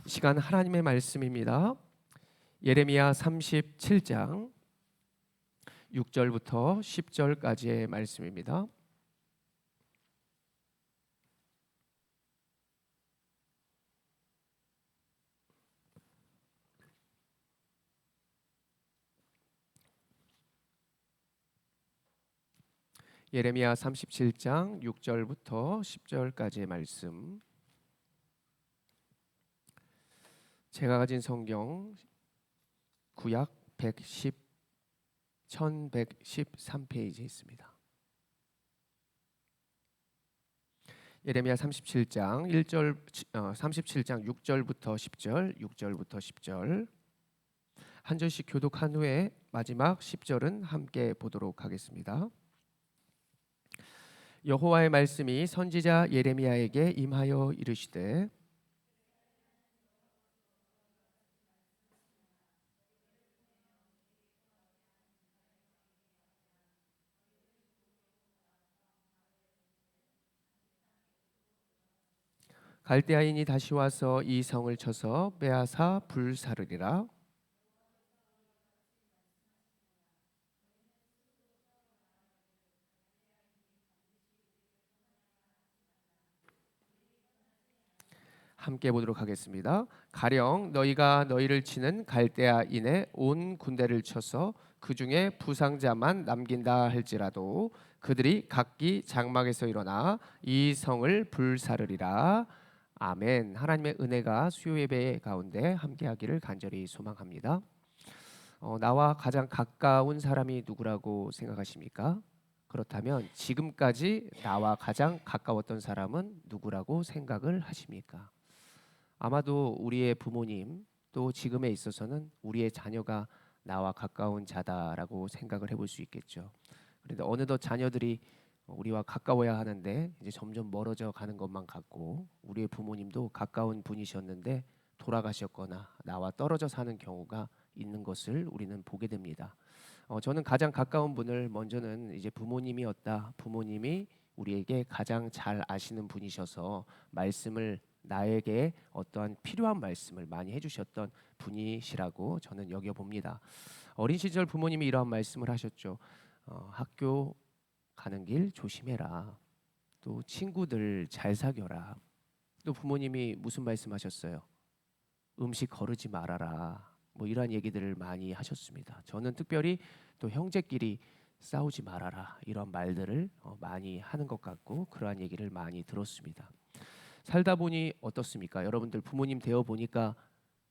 이 시간 하나님의 말씀입니다. 예레미야 37장 6절부터 10절까지의 말씀입니다. 예레미야 37장 6절부터 10절까지의 말씀. 제가 가진 성경 구약 1113페이지에 있습니다. 예레미야 37장 37장 6절부터 10절, 6절부터 10절 한 절씩 교독한 후에 마지막 10절은 함께 보도록 하겠습니다. 여호와의 말씀이 선지자 예레미야에게 임하여 이르시되 갈대아인이 다시 와서 이 성을 쳐서 빼앗아 불사르리라. 함께 보도록 하겠습니다. 가령 너희가 너희를 치는 갈대아인의 온 군대를 쳐서 그 중에 부상자만 남긴다 할지라도 그들이 각기 장막에서 일어나 이 성을 불사르리라. 아멘. 하나님의 은혜가 수요 예배 가운데 함께하기를 간절히 소망합니다. 나와 가장 가까운 사람이 누구라고 생각하십니까? 그렇다면 지금까지 나와 가장 가까웠던 사람은 누구라고 생각을 하십니까? 아마도 우리의 부모님 또 지금에 있어서는 우리의 자녀가 나와 가까운 자다라고 생각을 해볼 수 있겠죠. 그런데 어느덧 자녀들이 우리와 가까워야 하는데 이제 점점 멀어져 가는 것만 같고 우리의 부모님도 가까운 분이셨는데 돌아가셨거나 나와 떨어져 사는 경우가 있는 것을 우리는 보게 됩니다. 저는 가장 가까운 분을 먼저는 이제 부모님이었다. 부모님이 우리에게 가장 잘 아시는 분이셔서 말씀을 나에게 어떠한 필요한 말씀을 많이 해주셨던 분이시라고 저는 여겨봅니다. 어린 시절 부모님이 이러한 말씀을 하셨죠. 학교 가는 길 조심해라. 또 친구들 잘 사귀어라. 또 부모님이 무슨 말씀하셨어요? 음식 거르지 말아라. 뭐 이러한 얘기들을 많이 하셨습니다. 저는 특별히 또 형제끼리 싸우지 말아라. 이런 말들을 많이 하는 것 같고 그러한 얘기를 많이 들었습니다. 살다 보니 어떻습니까? 여러분들 부모님 되어 보니까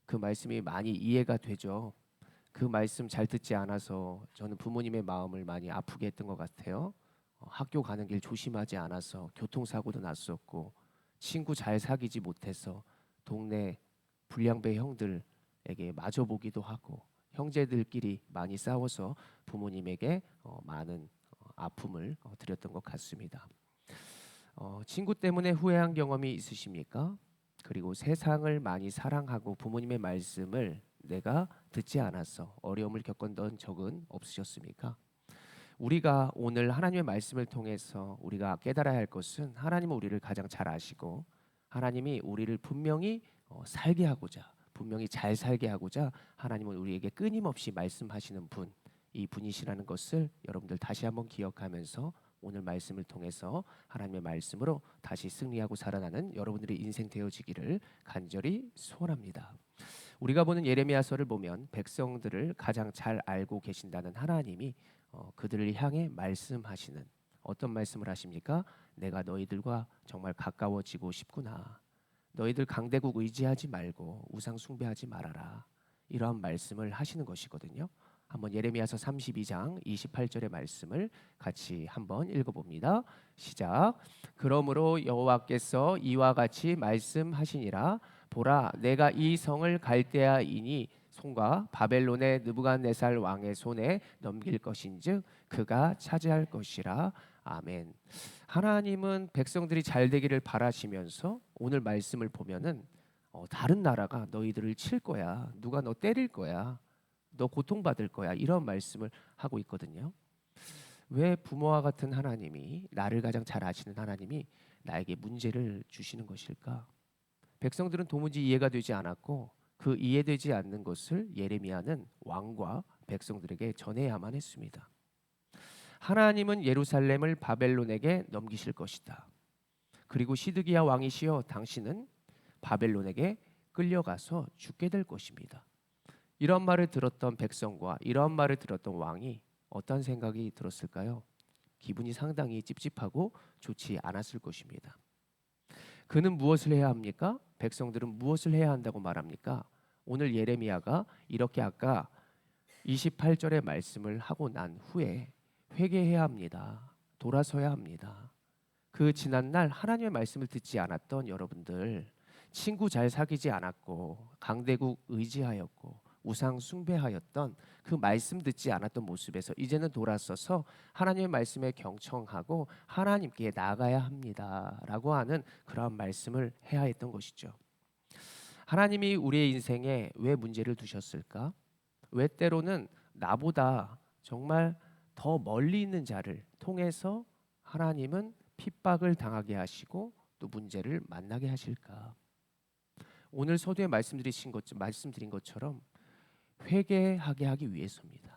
그 말씀이 많이 이해가 되죠. 그 말씀 잘 듣지 않아서 저는 부모님의 마음을 많이 아프게 했던 것 같아요. 학교 가는 길 조심하지 않아서 교통사고도 났었고 친구 잘 사귀지 못해서 동네 불량배 형들에게 마저 보기도 하고 형제들끼리 많이 싸워서 부모님에게 많은 아픔을 드렸던 것 같습니다. 친구 때문에 후회한 경험이 있으십니까? 그리고 세상을 많이 사랑하고 부모님의 말씀을 내가 듣지 않아서 어려움을 겪었던 적은 없으셨습니까? 우리가 오늘 하나님의 말씀을 통해서 우리가 깨달아야 할 것은 하나님은 우리를 가장 잘 아시고 하나님이 우리를 분명히 살게 하고자 분명히 잘 살게 하고자 하나님은 우리에게 끊임없이 말씀하시는 분, 이 분이시라는 것을 여러분들 다시 한번 기억하면서 오늘 말씀을 통해서 하나님의 말씀으로 다시 승리하고 살아나는 여러분들의 인생 되어지기를 간절히 소원합니다. 우리가 보는 예레미야서를 보면 백성들을 가장 잘 알고 계신다는 하나님이 그들을 향해 말씀하시는 어떤 말씀을 하십니까? 내가 너희들과 정말 가까워지고 싶구나. 너희들 강대국 의지하지 말고 우상 숭배하지 말아라. 이러한 말씀을 하시는 것이거든요. 한번 예레미야서 32장 28절의 말씀을 같이 한번 읽어봅니다. 시작. 그러므로 여호와께서 이와 같이 말씀하시니라. 보라, 내가 이 성을 갈대아인이 손과 바벨론의 느부갓네살 왕의 손에 넘길 것인즉 그가 차지할 것이라. 아멘. 하나님은 백성들이 잘 되기를 바라시면서 오늘 말씀을 보면은 다른 나라가 너희들을 칠 거야. 누가 너 때릴 거야. 너 고통받을 거야. 이런 말씀을 하고 있거든요. 왜 부모와 같은 하나님이 나를 가장 잘 아시는 하나님이 나에게 문제를 주시는 것일까? 백성들은 도무지 이해가 되지 않았고 그 이해되지 않는 것을 예레미야는 왕과 백성들에게 전해야만 했습니다. 하나님은 예루살렘을 바벨론에게 넘기실 것이다. 그리고 시드기야 왕이시여 당신은 바벨론에게 끌려가서 죽게 될 것입니다. 이런 말을 들었던 백성과 이런 말을 들었던 왕이 어떤 생각이 들었을까요? 기분이 상당히 찝찝하고 좋지 않았을 것입니다. 그는 무엇을 해야 합니까? 백성들은 무엇을 해야 한다고 말합니까? 오늘 예레미야가 이렇게 아까 28절의 말씀을 하고 난 후에 회개해야 합니다. 돌아서야 합니다. 그 지난날 하나님의 말씀을 듣지 않았던 여러분들, 친구 잘 사귀지 않았고 강대국 의지하였고 우상 숭배하였던 그 말씀 듣지 않았던 모습에서 이제는 돌아서서 하나님의 말씀에 경청하고 하나님께 나아가야 합니다라고 하는 그러한 말씀을 해야 했던 것이죠. 하나님이 우리의 인생에 왜 문제를 두셨을까? 왜 때로는 나보다 정말 더 멀리 있는 자를 통해서 하나님은 핍박을 당하게 하시고 또 문제를 만나게 하실까? 오늘 서두에 말씀드린 것처럼 회개하게 하기 위해서입니다.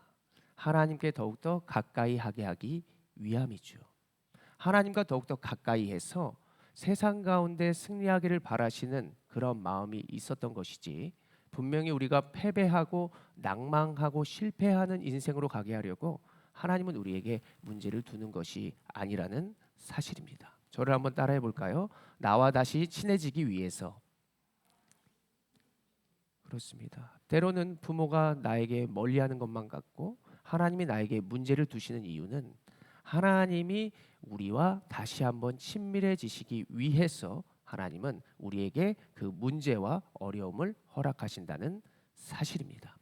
하나님께 더욱더 가까이 하게 하기 위함이죠. 하나님과 더욱더 가까이 해서 세상 가운데 승리하기를 바라시는 그런 마음이 있었던 것이지, 분명히 우리가 패배하고 낭망하고 실패하는 인생으로 가게 하려고 하나님은 우리에게 문제를 두는 것이 아니라는 사실입니다. 저를 한번 따라해 볼까요? 나와 다시 친해지기 위해서. 그렇습니다. 때로는 부모가 나에게 멀리하는 것만 같고 하나님이 나에게 문제를 두시는 이유는 하나님이 우리와 다시 한번 친밀해지시기 위해서 하나님은 우리에게 그 문제와 어려움을 허락하신다는 사실입니다.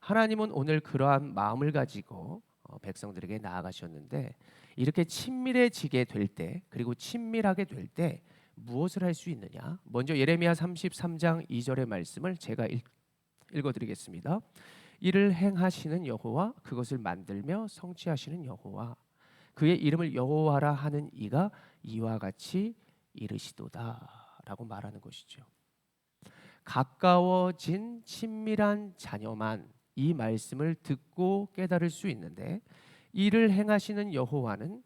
하나님은 오늘 그러한 마음을 가지고 백성들에게 나아가셨는데, 이렇게 친밀해지게 될 때, 그리고 친밀하게 될 때 무엇을 할 수 있느냐? 먼저 예레미야 33장 2절의 말씀을 제가 읽어드리겠습니다. 이를 행하시는 여호와, 그것을 만들며 성취하시는 여호와, 그의 이름을 여호와라 하는 이가 이와 같이 이르시도다라고 말하는 것이죠. 가까워진 친밀한 자녀만 이 말씀을 듣고 깨달을 수 있는데, 이를 행하시는 여호와는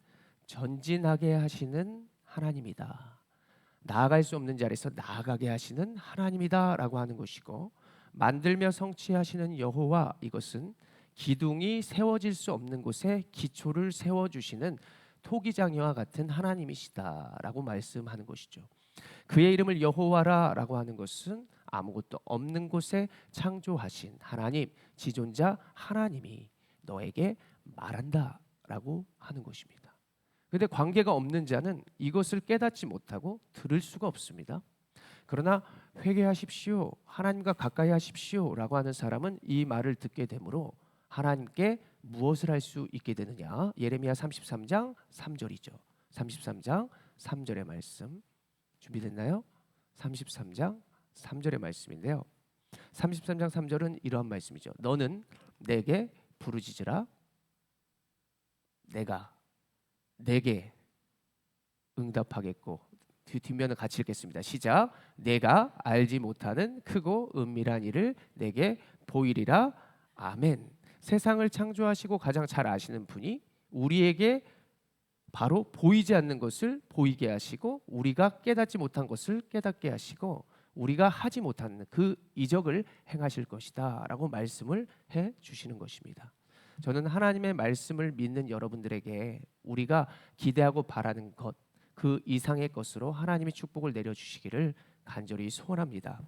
전진하게 하시는 하나님이다. 나아갈 수 없는 자리에서 나아가게 하시는 하나님이다라고 하는 것이고, 만들며 성취하시는 여호와, 이것은 기둥이 세워질 수 없는 곳에 기초를 세워주시는 토기장이와 같은 하나님이시다라고 말씀하는 것이죠. 그의 이름을 여호와라라고 하는 것은 아무것도 없는 곳에 창조하신 하나님, 지존자 하나님이 너에게 말한다라고 하는 것입니다. 그런데 관계가 없는 자는 이것을 깨닫지 못하고 들을 수가 없습니다. 그러나 회개하십시오, 하나님과 가까이 하십시오라고 하는 사람은 이 말을 듣게 되므로 하나님께 무엇을 할 수 있게 되느냐? 예레미야 33장 3절이죠. 33장 3절의 말씀 준비됐나요? 33장 3절의 말씀인데요. 33장 3절은 이러한 말씀이죠. 너는 내게 부르짖으라, 내가 내게 응답하겠고, 뒷면을 같이 읽겠습니다. 시작. 내가 알지 못하는 크고 은밀한 일을 내게 보이리라. 아멘. 세상을 창조하시고 가장 잘 아시는 분이 우리에게 바로 보이지 않는 것을 보이게 하시고, 우리가 깨닫지 못한 것을 깨닫게 하시고, 우리가 하지 못하는 그 이적을 행하실 것이다 라고 말씀을 해 주시는 것입니다. 저는 하나님의 말씀을 믿는 여러분들에게 우리가 기대하고 바라는 것, 그 이상의 것으로 하나님이 축복을 내려주시기를 간절히 소원합니다.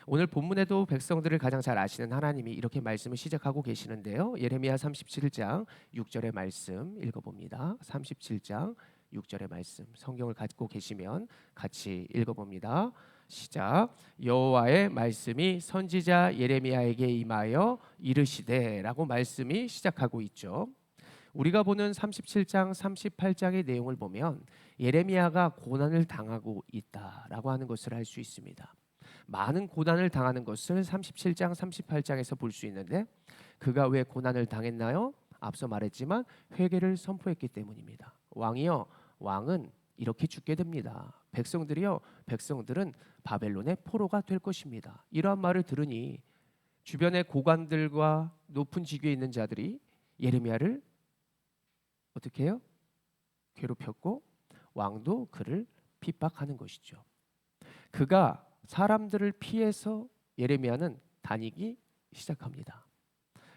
오늘 본문에도 백성들을 가장 잘 아시는 하나님이 이렇게 말씀을 시작하고 계시는데요. 예레미야 37장 6절의 말씀 읽어봅니다. 37장 6절의 말씀, 성경을 갖고 계시면 같이 읽어봅니다. 시작. 여호와의 말씀이 선지자 예레미야에게 임하여 이르시되라고 말씀이 시작하고 있죠. 우리가 보는 37장 38장의 내용을 보면 예레미야가 고난을 당하고 있다라고 하는 것을 알 수 있습니다. 많은 고난을 당하는 것을 37장 38장에서 볼 수 있는데, 그가 왜 고난을 당했나요? 앞서 말했지만 회개를 선포했기 때문입니다. 왕은 이렇게 죽게 됩니다. 백성들은 바벨론의 포로가 될 것입니다. 이러한 말을 들으니 주변의 고관들과 높은 직위에 있는 자들이 예레미야를 어떻게 해요? 괴롭혔고 왕도 그를 핍박하는 것이죠. 그가 사람들을 피해서 예레미야는 다니기 시작합니다.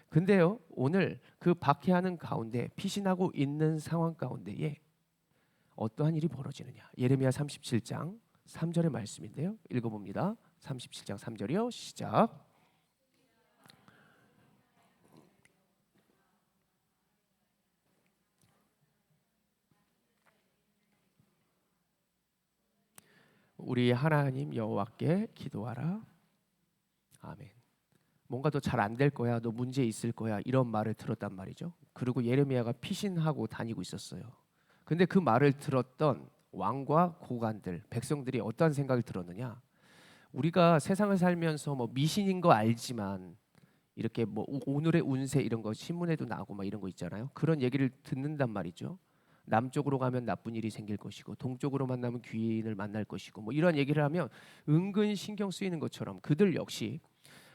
근데요, 오늘 그 박해하는 가운데 피신하고 있는 상황 가운데에 어떠한 일이 벌어지느냐? 예레미야 37장 3절의 말씀인데요. 읽어봅니다. 37장 3절이요. 시작. 우리 하나님 여호와께 기도하라. 아멘. 뭔가 더 잘 안 될 거야, 너 문제 있을 거야, 이런 말을 들었단 말이죠. 그리고 예레미야가 피신하고 다니고 있었어요. 근데 그 말을 들었던 왕과 고관들, 백성들이 어떤 생각을 들었느냐? 우리가 세상을 살면서 뭐 미신인 거 알지만 이렇게 뭐 오늘의 운세 이런 거 신문에도 나오고 막 이런 거 있잖아요. 그런 얘기를 듣는단 말이죠. 남쪽으로 가면 나쁜 일이 생길 것이고 동쪽으로 만나면 귀인을 만날 것이고 뭐 이런 얘기를 하면 은근 신경 쓰이는 것처럼 그들 역시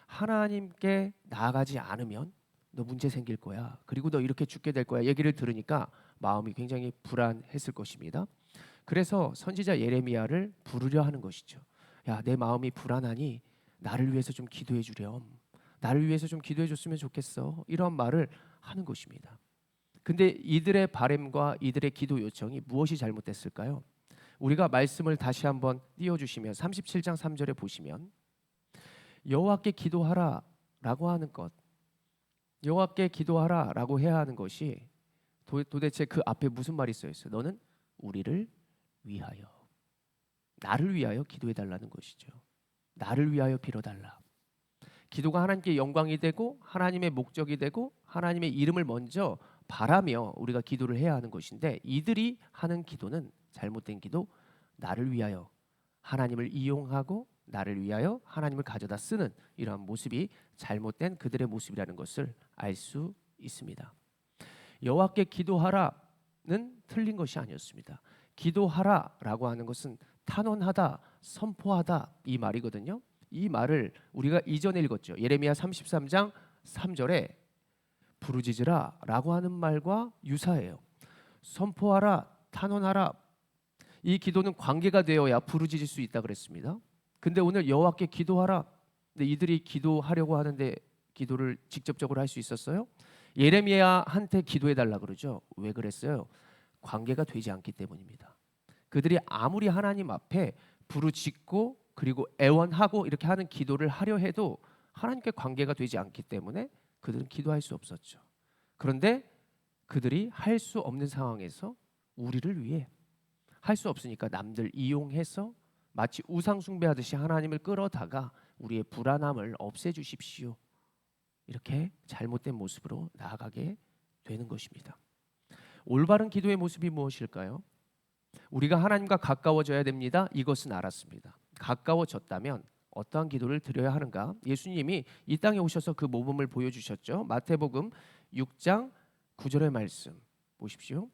하나님께 나아가지 않으면 너 문제 생길 거야. 그리고 너 이렇게 죽게 될 거야. 얘기를 들으니까 마음이 굉장히 불안했을 것입니다. 그래서 선지자 예레미야를 부르려 하는 것이죠. 야, 내 마음이 불안하니 나를 위해서 좀 기도해 주렴. 나를 위해서 좀 기도해 줬으면 좋겠어. 이런 말을 하는 것입니다. 근데 이들의 바램과 이들의 기도 요청이 무엇이 잘못됐을까요? 우리가 말씀을 다시 한번 띄워주시면 37장 3절에 보시면 여호와께 기도하라라고 하는 것, 여호와께 기도하라라고 해야 하는 것이 도대체 그 앞에 무슨 말이 써 있어요? 너는 우리를 위하여, 나를 위하여 기도해 달라는 것이죠. 나를 위하여 빌어달라. 기도가 하나님께 영광이 되고 하나님의 목적이 되고 하나님의 이름을 먼저 바라며 우리가 기도를 해야 하는 것인데 이들이 하는 기도는 잘못된 기도, 나를 위하여 하나님을 이용하고 나를 위하여 하나님을 가져다 쓰는 이러한 모습이 잘못된 그들의 모습이라는 것을 알 수 있습니다. 여호와께 기도하라는 틀린 것이 아니었습니다. 기도하라라고 하는 것은 탄원하다, 선포하다 이 말이거든요. 이 말을 우리가 이전에 읽었죠. 예레미야 33장 3절에 부르짖으라라고 하는 말과 유사해요. 선포하라, 탄원하라. 이 기도는 관계가 되어야 부르짖을 수 있다 그랬습니다. 근데 오늘 여호와께 기도하라. 근데 이들이 기도하려고 하는데 기도를 직접적으로 할 수 있었어요? 예레미야한테 기도해 달라 그러죠. 왜 그랬어요? 관계가 되지 않기 때문입니다. 그들이 아무리 하나님 앞에 부르짖고 그리고 애원하고 이렇게 하는 기도를 하려 해도 하나님께 관계가 되지 않기 때문에 그들은 기도할 수 없었죠. 그런데 그들이 할 수 없는 상황에서 우리를 위해 할 수 없으니까 남들 이용해서 마치 우상 숭배하듯이 하나님을 끌어다가 우리의 불안함을 없애주십시오. 이렇게 잘못된 모습으로 나아가게 되는 것입니다. 올바른 기도의 모습이 무엇일까요? 우리가 하나님과 가까워져야 됩니다. 이것은 알았습니다. 가까워졌다면 어떠한 기도를 드려야 하는가? 예수님이 이 땅에 오셔서 그 모범을 보여주셨죠. 마태복음 6장 9절의 말씀 보십시오.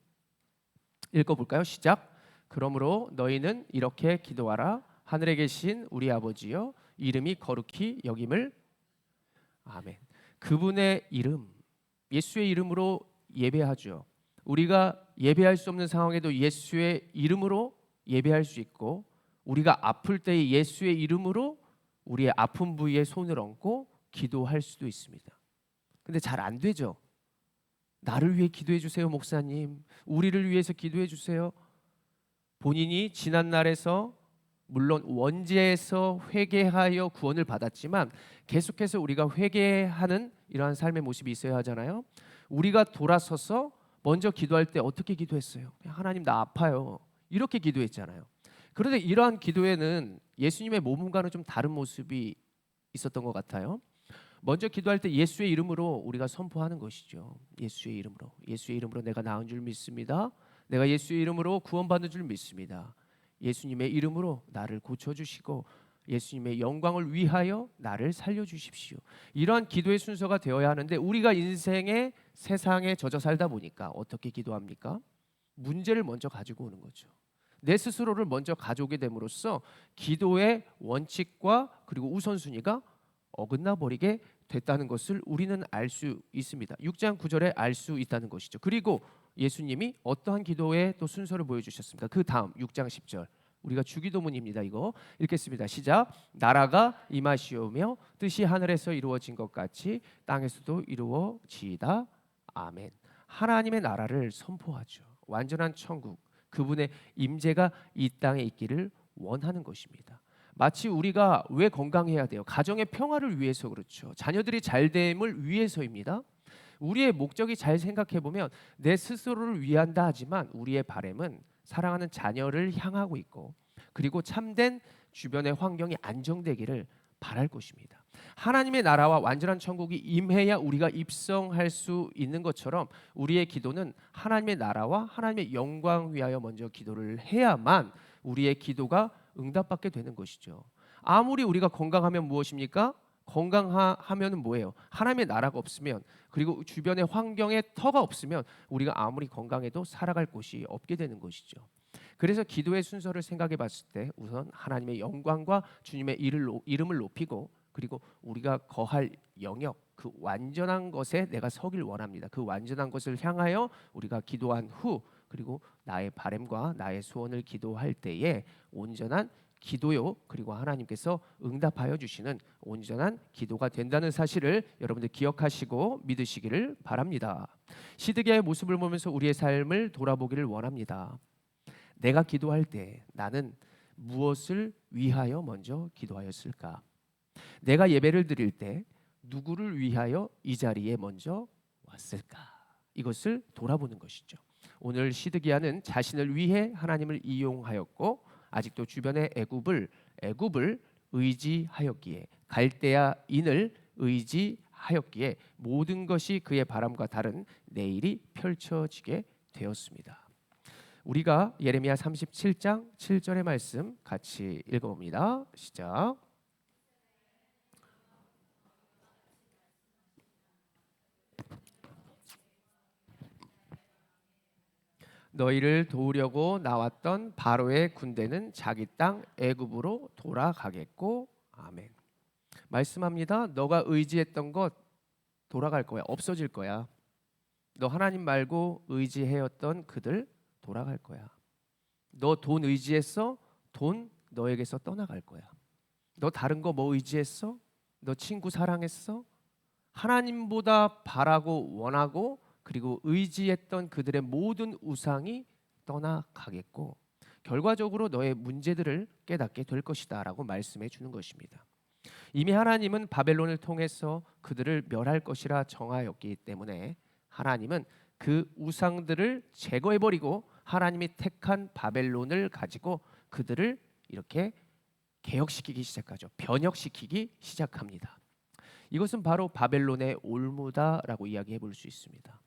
읽어볼까요? 시작. 그러므로 너희는 이렇게 기도하라. 하늘에 계신 우리 아버지여, 이름이 거룩히 여김을. 아멘. 그분의 이름, 예수의 이름으로 예배하죠. 우리가 예배할 수 없는 상황에도 예수의 이름으로 예배할 수 있고, 우리가 아플 때에 예수의 이름으로 우리의 아픈 부위에 손을 얹고 기도할 수도 있습니다. 근데 잘 안 되죠. 나를 위해 기도해 주세요, 목사님. 우리를 위해서 기도해 주세요. 본인이 지난 날에서 물론 원죄에서 회개하여 구원을 받았지만 계속해서 우리가 회개하는 이러한 삶의 모습이 있어야 하잖아요. 우리가 돌아서서 먼저 기도할 때 어떻게 기도했어요? 하나님 나 아파요. 이렇게 기도했잖아요. 그런데 이러한 기도에는 예수님의 몸과는 좀 다른 모습이 있었던 것 같아요. 먼저 기도할 때 예수의 이름으로 우리가 선포하는 것이죠. 예수의 이름으로 내가 나은 줄 믿습니다. 내가 예수의 이름으로 구원받는 줄 믿습니다. 예수님의 이름으로 나를 고쳐주시고 예수님의 영광을 위하여 나를 살려주십시오. 이러한 기도의 순서가 되어야 하는데 우리가 인생의 세상에 젖어 살다 보니까 어떻게 기도합니까? 문제를 먼저 가지고 오는 거죠. 내 스스로를 먼저 가져오게 됨으로써 기도의 원칙과 그리고 우선순위가 어긋나 버리게 됐다는 것을 우리는 알 수 있습니다. 6장 9절에 알 수 있다는 것이죠. 그리고 예수님이 어떠한 기도의 또 순서를 보여주셨습니까? 그 다음 6장 10절 우리가 주기도문입니다. 이거 읽겠습니다. 시작. 나라가 임하시오며 뜻이 하늘에서 이루어진 것 같이 땅에서도 이루어지이다. 아멘. 하나님의 나라를 선포하죠. 완전한 천국, 그분의 임재가 이 땅에 있기를 원하는 것입니다. 마치 우리가 왜 건강해야 돼요? 가정의 평화를 위해서 그렇죠. 자녀들이 잘됨을 위해서입니다. 우리의 목적이 잘 생각해 보면 내 스스로를 위한다 하지만 우리의 바람은 사랑하는 자녀를 향하고 있고 그리고 참된 주변의 환경이 안정되기를 바랄 것입니다. 하나님의 나라와 완전한 천국이 임해야 우리가 입성할 수 있는 것처럼 우리의 기도는 하나님의 나라와 하나님의 영광 위하여 먼저 기도를 해야만 우리의 기도가 응답받게 되는 것이죠. 아무리 우리가 건강하면 무엇입니까? 건강하면은 뭐예요? 하나님의 나라가 없으면 그리고 주변의 환경에 터가 없으면 우리가 아무리 건강해도 살아갈 곳이 없게 되는 것이죠. 그래서 기도의 순서를 생각해 봤을 때 우선 하나님의 영광과 주님의 이름을 높이고 그리고 우리가 거할 영역 그 완전한 것에 내가 서길 원합니다. 그 완전한 것을 향하여 우리가 기도한 후 그리고 나의 바람과 나의 소원을 기도할 때에 온전한 기도요 그리고 하나님께서 응답하여 주시는 온전한 기도가 된다는 사실을 여러분들 기억하시고 믿으시기를 바랍니다. 시드기야의 모습을 보면서 우리의 삶을 돌아보기를 원합니다. 내가 기도할 때 나는 무엇을 위하여 먼저 기도하였을까? 내가 예배를 드릴 때 누구를 위하여 이 자리에 먼저 왔을까? 이것을 돌아보는 것이죠. 오늘 시드기야는 자신을 위해 하나님을 이용하였고 아직도 주변의 애굽을 의지하였기에 갈대아인을 의지하였기에 모든 것이 그의 바람과 다른 내일이 펼쳐지게 되었습니다. 우리가 예레미야 37장 7절의 말씀 같이 읽어봅니다. 시작. 너희를 도우려고 나왔던 바로의 군대는 자기 땅 애굽으로 돌아가겠고 아멘. 말씀합니다. 너가 의지했던 것 돌아갈 거야. 없어질 거야. 너 하나님 말고 의지해왔던 그들 돌아갈 거야. 너 돈 의지했어? 돈 너에게서 떠나갈 거야. 너 다른 거 뭐 의지했어? 너 친구 사랑했어? 하나님보다 바라고 원하고 그리고 의지했던 그들의 모든 우상이 떠나가겠고 결과적으로 너의 문제들을 깨닫게 될 것이다 라고 말씀해 주는 것입니다. 이미 하나님은 바벨론을 통해서 그들을 멸할 것이라 정하였기 때문에 하나님은 그 우상들을 제거해버리고 하나님이 택한 바벨론을 가지고 그들을 이렇게 개혁시키기 시작하죠. 변혁시키기 시작합니다. 이것은 바로 바벨론의 올무다라고 이야기해 볼 수 있습니다.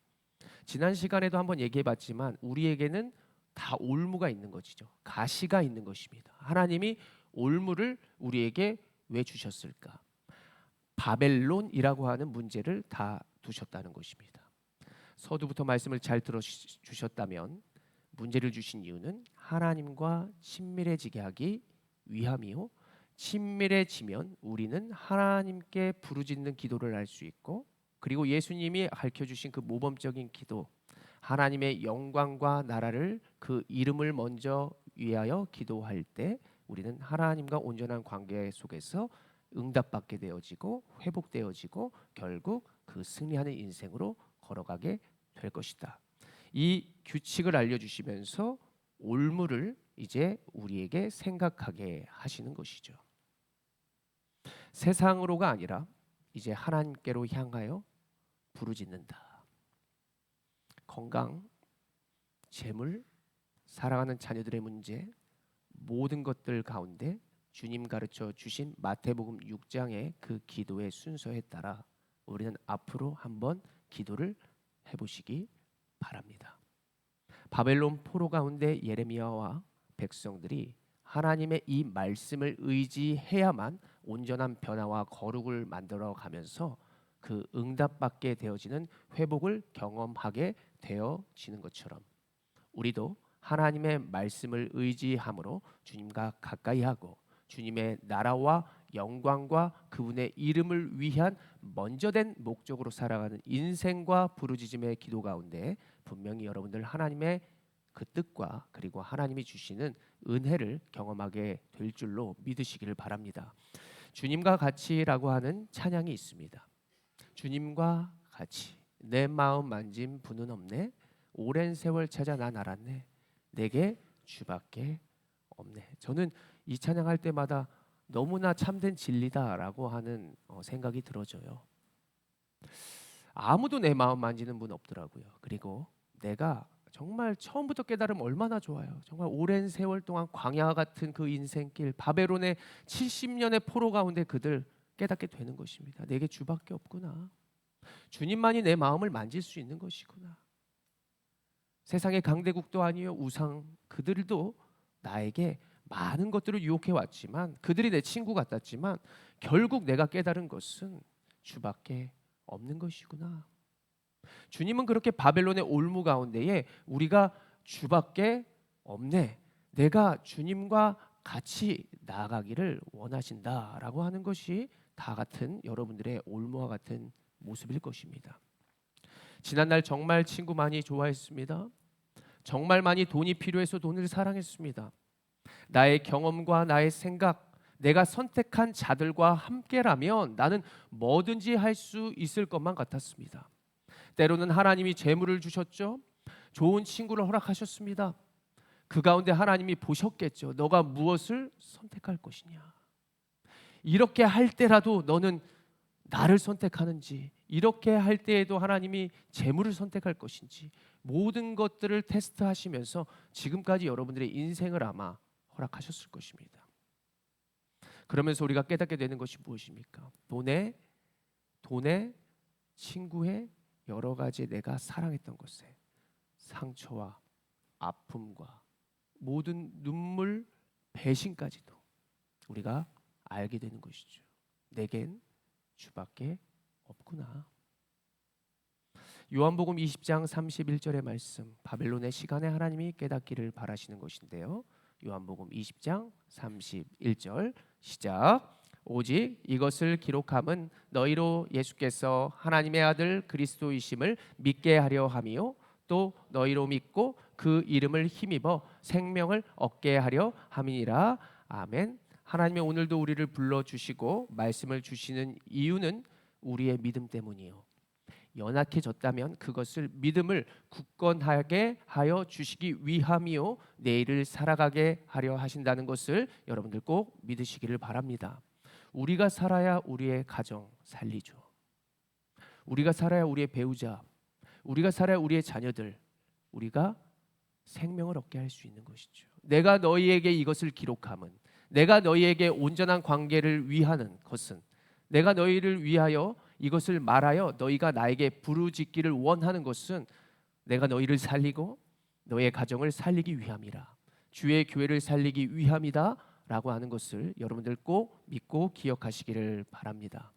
지난 시간에도 한번 얘기해 봤지만 우리에게는 다 올무가 있는 것이죠. 가시가 있는 것입니다. 하나님이 올무를 우리에게 왜 주셨을까? 바벨론이라고 하는 문제를 다 두셨다는 것입니다. 서두부터 말씀을 잘 들어주셨다면 문제를 주신 이유는 하나님과 친밀해지게 하기 위함이요. 친밀해지면 우리는 하나님께 부르짖는 기도를 할 수 있고 그리고 예수님이 가르쳐주신 그 모범적인 기도 하나님의 영광과 나라를 그 이름을 먼저 위하여 기도할 때 우리는 하나님과 온전한 관계 속에서 응답받게 되어지고 회복되어지고 결국 그 승리하는 인생으로 걸어가게 될 것이다. 이 규칙을 알려주시면서 올무를 이제 우리에게 생각하게 하시는 것이죠. 세상으로가 아니라 이제 하나님께로 향하여 부르짖는다. 건강, 재물, 사랑하는 자녀들의 문제 모든 것들 가운데 주님 가르쳐 주신 마태복음 6장의 그 기도의 순서에 따라 우리는 앞으로 한번 기도를 해보시기 바랍니다. 바벨론 포로 가운데 예레미야와 백성들이 하나님의 이 말씀을 의지해야만 온전한 변화와 거룩을 만들어 가면서 그 응답받게 되어지는 회복을 경험하게 되어지는 것처럼 우리도 하나님의 말씀을 의지함으로 주님과 가까이 하고 주님의 나라와 영광과 그분의 이름을 위한 먼저된 목적으로 살아가는 인생과 부르짖음의 기도 가운데 분명히 여러분들 하나님의 그 뜻과 그리고 하나님이 주시는 은혜를 경험하게 될 줄로 믿으시기를 바랍니다. 주님과 같이라고 하는 찬양이 있습니다. 주님과 같이 내 마음 만진 분은 없네. 오랜 세월 찾아 난 알았네. 내게 주밖에 없네. 저는 이 찬양할 때마다 너무나 참된 진리다라고 하는 생각이 들어져요. 아무도 내 마음 만지는 분 없더라고요. 그리고 내가 정말 처음부터 깨달으면 얼마나 좋아요. 정말 오랜 세월 동안 광야 같은 그 인생길, 바벨론의 70년의 포로 가운데 그들 깨닫게 되는 것입니다. 내게 주밖에 없구나. 주님만이 내 마음을 만질 수 있는 것이구나. 세상의 강대국도 아니요 우상 그들도 나에게 많은 것들을 유혹해 왔지만 그들이 내 친구 같았지만 결국 내가 깨달은 것은 주밖에 없는 것이구나. 주님은 그렇게 바벨론의 올무 가운데에 우리가 주밖에 없네. 내가 주님과 같이 나아가기를 원하신다라고 하는 것이 다 같은 여러분들의 올무와 같은 모습일 것입니다. 지난날 정말 친구 많이 좋아했습니다. 정말 많이 돈이 필요해서 돈을 사랑했습니다. 나의 경험과 나의 생각, 내가 선택한 자들과 함께라면 나는 뭐든지 할 수 있을 것만 같았습니다. 때로는 하나님이 재물을 주셨죠. 좋은 친구를 허락하셨습니다. 그 가운데 하나님이 보셨겠죠. 너가 무엇을 선택할 것이냐. 이렇게 할 때라도 너는 나를 선택하는지, 이렇게 할 때에도 하나님이 재물을 선택할 것인지 모든 것들을 테스트하시면서 지금까지 여러분들의 인생을 아마 허락하셨을 것입니다. 그러면서 우리가 깨닫게 되는 것이 무엇입니까? 돈에, 친구의 여러 가지 내가 사랑했던 것에 상처와 아픔과 모든 눈물, 배신까지도 우리가 알게 되는 것이죠. 내겐 주밖에 없구나. 요한복음 20장 31절의 말씀, 바벨론의 시간에 하나님이 깨닫기를 바라시는 것인데요. 요한복음 20장 31절 시작. 오직 이것을 기록함은 너희로 예수께서 하나님의 아들 그리스도이심을 믿게 하려 함이요 또 너희로 믿고 그 이름을 힘입어 생명을 얻게 하려 함이니라. 아멘. 하나님이 오늘도 우리를 불러주시고 말씀을 주시는 이유는 우리의 믿음 때문이요. 연약해졌다면 그것을 믿음을 굳건하게 하여 주시기 위함이요 내일을 살아가게 하려 하신다는 것을 여러분들 꼭 믿으시기를 바랍니다. 우리가 살아야 우리의 가정 살리죠. 우리가 살아야 우리의 배우자, 우리가 살아야 우리의 자녀들, 우리가 생명을 얻게 할 수 있는 것이죠. 내가 너희에게 이것을 기록함은, 내가 너희에게 온전한 관계를 위하는 것은, 내가 너희를 위하여 이것을 말하여 너희가 나에게 부르짖기를 원하는 것은 내가 너희를 살리고 너의 가정을 살리기 위함이라. 주의 교회를 살리기 위함이다 라고 하는 것을 여러분들 꼭 믿고 기억하시기를 바랍니다.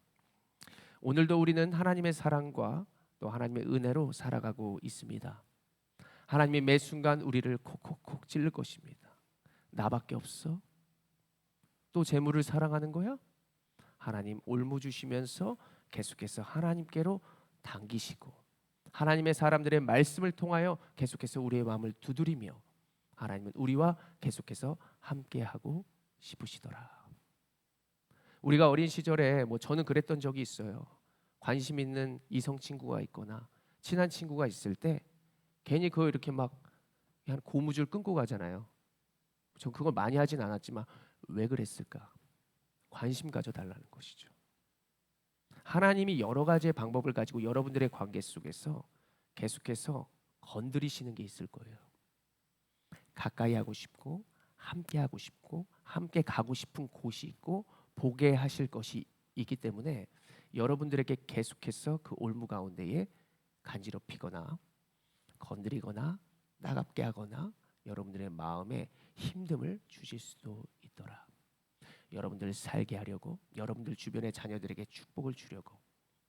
오늘도 우리는 하나님의 사랑과 또 하나님의 은혜로 살아가고 있습니다. 하나님이 매 순간 우리를 콕콕콕 찔를 것입니다. 나밖에 없어? 또 재물을 사랑하는 거야? 하나님 올무 주시면서 계속해서 하나님께로 당기시고 하나님의 사람들의 말씀을 통하여 계속해서 우리의 마음을 두드리며 하나님은 우리와 계속해서 함께하고 싶으시더라. 우리가 어린 시절에 저는 그랬던 적이 있어요. 관심 있는 이성 친구가 있거나 친한 친구가 있을 때 괜히 그거 이렇게 막 한 고무줄 끊고 가잖아요. 전 그걸 많이 하진 않았지만 왜 그랬을까? 관심 가져달라는 것이죠. 하나님이 여러 가지의 방법을 가지고 여러분들의 관계 속에서 계속해서 건드리시는 게 있을 거예요. 가까이 하고 싶고 함께 하고 싶고 함께 가고 싶은 곳이 있고 보게 하실 것이 있기 때문에 여러분들에게 계속해서 그 올무 가운데에 간지럽히거나 건드리거나 나갑게 하거나 여러분들의 마음에 힘듦을 주실 수도 있더라. 여러분들을 살게 하려고, 여러분들 주변의 자녀들에게 축복을 주려고,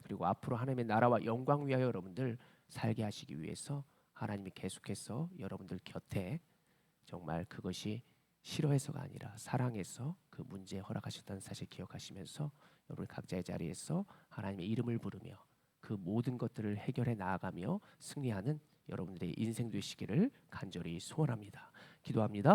그리고 앞으로 하나님의 나라와 영광 위하여 여러분들 살게 하시기 위해서 하나님이 계속해서 여러분들 곁에 정말 그것이 싫어해서가 아니라 사랑해서 그 문제 허락하셨다는 사실 기억하시면서 여러분 각자의 자리에서 하나님의 이름을 부르며 그 모든 것들을 해결해 나아가며 승리하는 여러분들의 인생 되시기를 간절히 소원합니다. 기도합니다.